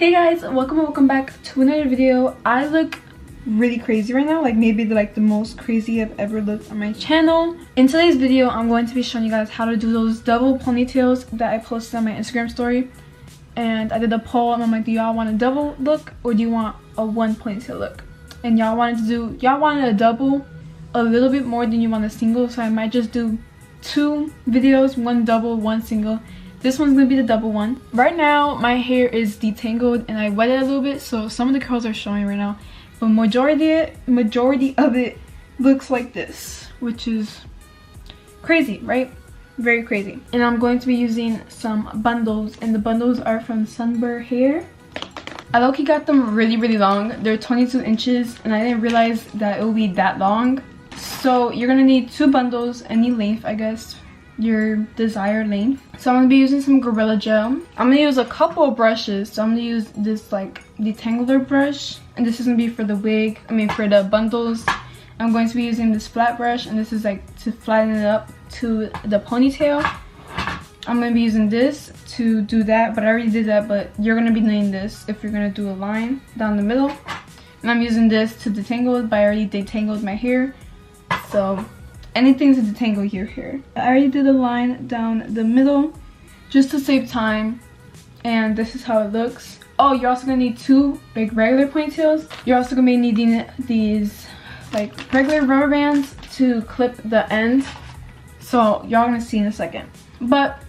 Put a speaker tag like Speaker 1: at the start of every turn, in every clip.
Speaker 1: Hey guys, welcome back to another video. I look really crazy right now, like maybe the most crazy I've ever looked on my channel. In today's video, I'm going to be showing you guys how to do those double ponytails that I posted on my Instagram story. And I did a poll and I'm like, do y'all want a double look or do you want a one ponytail look? And y'all wanted a double a little bit more than you want a single, so I might just do two videos, one double, one single. This one's gonna be the double one. Right now my hair is detangled and I wet it a little bit, so some of the curls are showing right now, but majority of it looks like this, which is crazy, right? Very crazy. And I'm going to be using some bundles, and the bundles are from Sunburr Hair. I low-key got them really long. They're 22 inches and I didn't realize that it would be that long. So you're gonna need two bundles, any length, I guess, your desired length. So I'm gonna be using some Gorilla Gel. I'm gonna use a couple of brushes. So I'm gonna use this like detangler brush, and this is gonna be for the wig, for the bundles. I'm going to be using this flat brush, and this is like to flatten it up to the ponytail. I'm gonna be using this to do that, but I already did that, but you're gonna be doing this if you're gonna do a line down the middle. And I'm using this to detangle it, but I already detangled my hair, so anything to detangle your hair. I already did a line down the middle just to save time, and this is how it looks. Oh, you're also gonna need two like regular ponytails. You're also gonna be needing these like regular rubber bands to clip the ends, so y'all gonna see in a second. But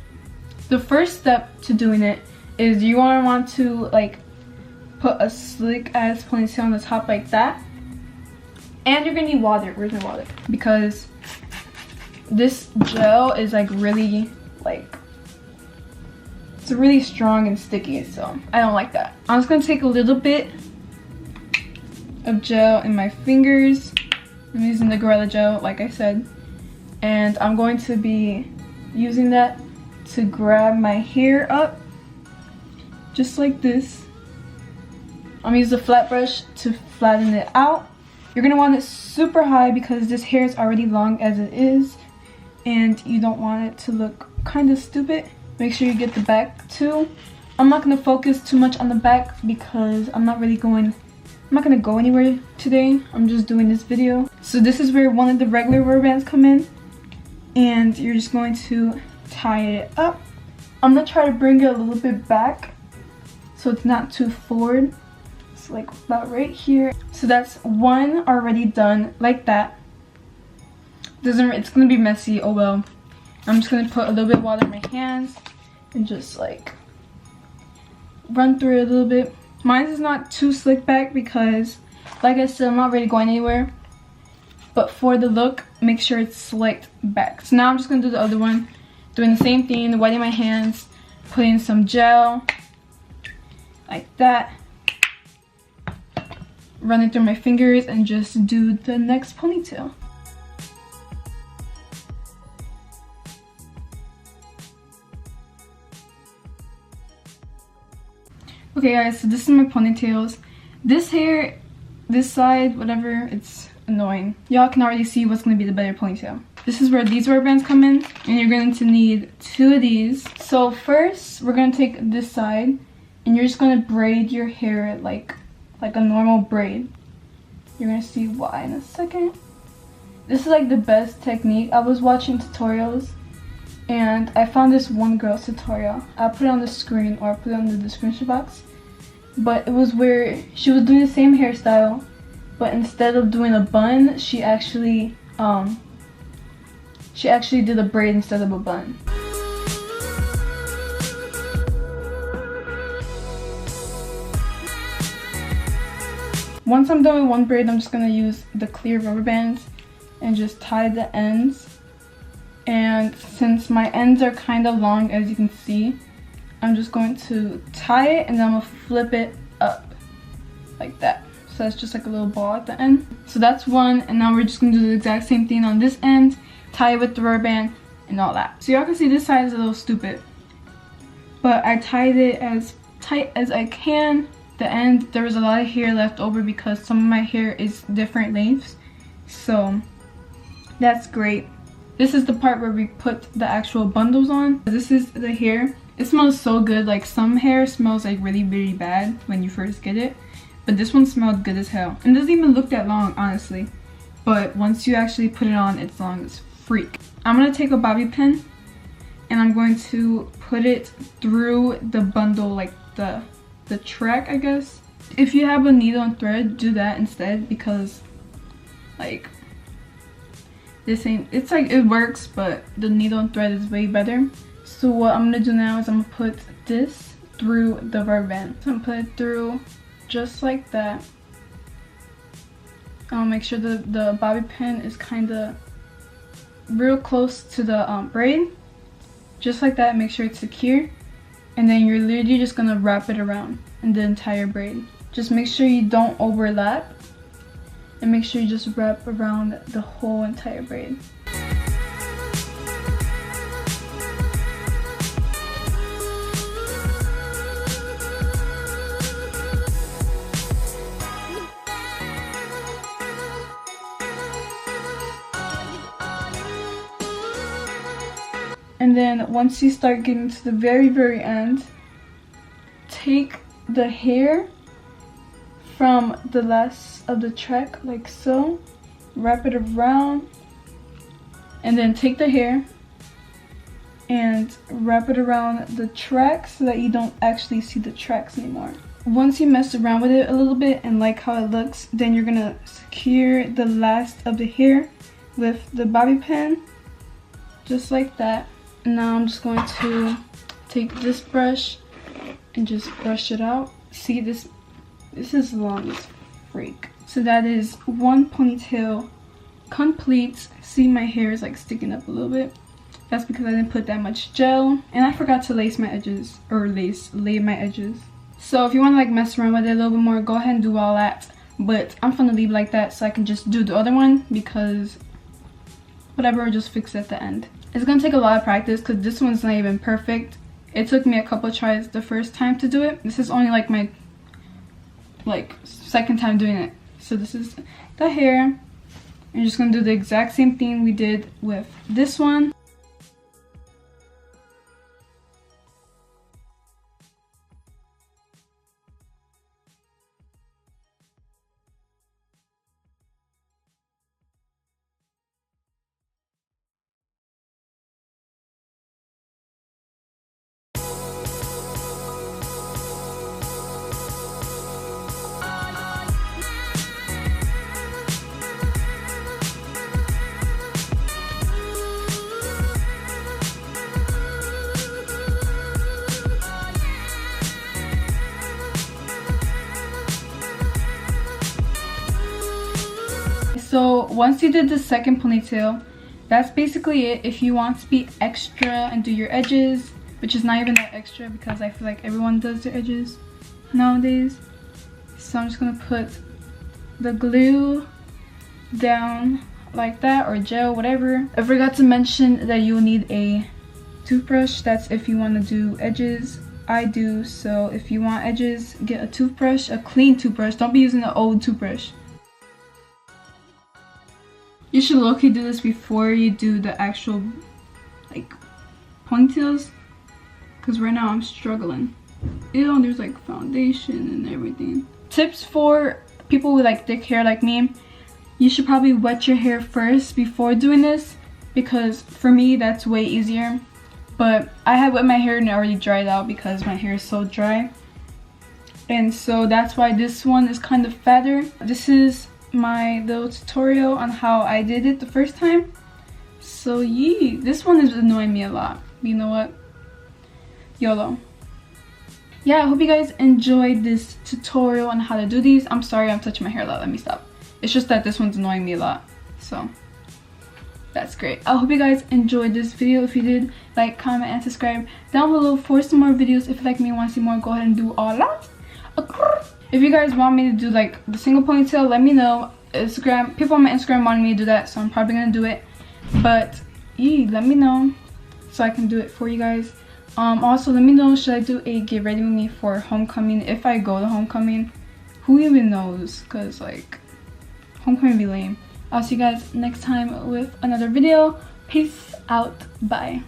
Speaker 1: the first step to doing it is you want to like put a slick ass ponytail on the top like that, and you're gonna need water. Where's my water? Because this gel is like really it's really strong and sticky, so I don't like that. I'm just gonna take a little bit of gel in my fingers. I'm using the Gorilla Gel, like I said, and I'm going to be using that to grab my hair up just like this. I'm gonna use a flat brush to flatten it out. You're gonna want it super high because this hair is already long as it is, and you don't want it to look kind of stupid. Make sure you get the back too. I'm not gonna focus too much on the back because I'm not gonna go anywhere today. I'm just doing this video. So this is where one of the regular rubber bands come in, and you're just going to tie it up. I'm gonna try to bring it a little bit back so it's not too forward. It's like about right here. So that's one already done like that. It's gonna be messy, oh well. I'm just gonna put a little bit of water in my hands and just like run through it a little bit. Mine is not too slick back because, like I said, I'm not really going anywhere. But for the look, make sure it's slicked back. So now I'm just gonna do the other one, doing the same thing, wetting my hands, putting some gel like that, running through my fingers, and just do the next ponytail. Okay guys, so this is my ponytails. This hair, this side, whatever, it's annoying. Y'all can already see what's going to be the better ponytail. This is where these rubber bands come in, and you're going to need two of these. So first, we're going to take this side, and you're just going to braid your hair like a normal braid. You're going to see why in a second. This is like the best technique. I was watching tutorials, and I found this one girl's tutorial. I'll put it on the screen, or I'll put it on the description box. But it was where she was doing the same hairstyle, but instead of doing a bun, she actually did a braid instead of a bun. Once I'm done with one braid, I'm just gonna use the clear rubber bands and just tie the ends. And since my ends are kind of long, as you can see, I'm just going to tie it and then I'm gonna flip it up like that. So that's just like a little ball at the end. So that's one, and now we're just gonna do the exact same thing on this end, tie it with the rubber band and all that. So y'all can see this side is a little stupid, but I tied it as tight as I can. The end, there was a lot of hair left over because some of my hair is different lengths, so that's great. This is the part where we put the actual bundles on. This is the hair It smells so good. Like some hair smells like really bad when you first get it, but this one smelled good as hell. And it doesn't even look that long, honestly, but once you actually put it on, it's long as freak. I'm gonna take a bobby pin and I'm going to put it through the bundle, like the track, I guess. If you have a needle and thread, do that instead, because like this ain't, it's like it works, but the needle and thread is way better. So what I'm gonna do now is I'm gonna put this through the rubber band. So I'm gonna put it through just like that. I'll make sure the bobby pin is kind of real close to the braid, just like that. Make sure it's secure, and then you're literally just gonna wrap it around in the entire braid. Just make sure you don't overlap, and make sure you just wrap around the whole entire braid. And then once you start getting to the very end, take the hair from the last of the track like so, wrap it around, and then take the hair and wrap it around the track so that you don't actually see the tracks anymore. Once you mess around with it a little bit and like how it looks, then you're gonna secure the last of the hair with the bobby pin, just like that. And now I'm just going to take this brush and just brush it out. See, this is long as freak. So that is one ponytail complete. See, my hair is like sticking up a little bit. That's because I didn't put that much gel, and I forgot to lace my edges, or lay my edges. So if you want to like mess around with it a little bit more, go ahead and do all that, but I'm gonna leave it like that so I can just do the other one, because whatever, just fix it at the end. It's gonna take a lot of practice because this one's not even perfect. It took me a couple of tries the first time to do it. This is only like my second time doing it. So this is the hair. I'm just gonna do the exact same thing we did with this one. So once you did the second ponytail, that's basically it. If you want to be extra and do your edges, which is not even that extra because I feel like everyone does their edges nowadays. So I'm just gonna put the glue down like that, or gel, whatever. I forgot to mention that you'll need a toothbrush. That's if you want to do edges. I do. So if you want edges, get a toothbrush, a clean toothbrush. Don't be using the old toothbrush. You should low-key do this before you do the actual like ponytails, because right now I'm struggling. Ew, there's like foundation and everything. Tips for people with like thick hair like me: you should probably wet your hair first before doing this, because for me that's way easier. But I had wet my hair and it already dried out because my hair is so dry, and so that's why this one is kind of fatter. This is my little tutorial on how I did it the first time. So yeah, this one is annoying me a lot. You know what? YOLO. Yeah, I hope you guys enjoyed this tutorial on how to do these. I'm sorry I'm touching my hair a lot. Let me stop. It's just that this one's annoying me a lot. So that's great. I hope you guys enjoyed this video. If you did, like, comment, and subscribe down below for some more videos. If you like me and want to see more, go ahead and do all that. If you guys want me to do like the single ponytail, let me know. Instagram, people on my Instagram wanted me to do that, so I'm probably gonna do it. But yeah, let me know so I can do it for you guys. Also let me know, should I do a get ready with me for homecoming? If I go to homecoming, who even knows, because like homecoming be lame. I'll see you guys next time with another video. Peace out. Bye.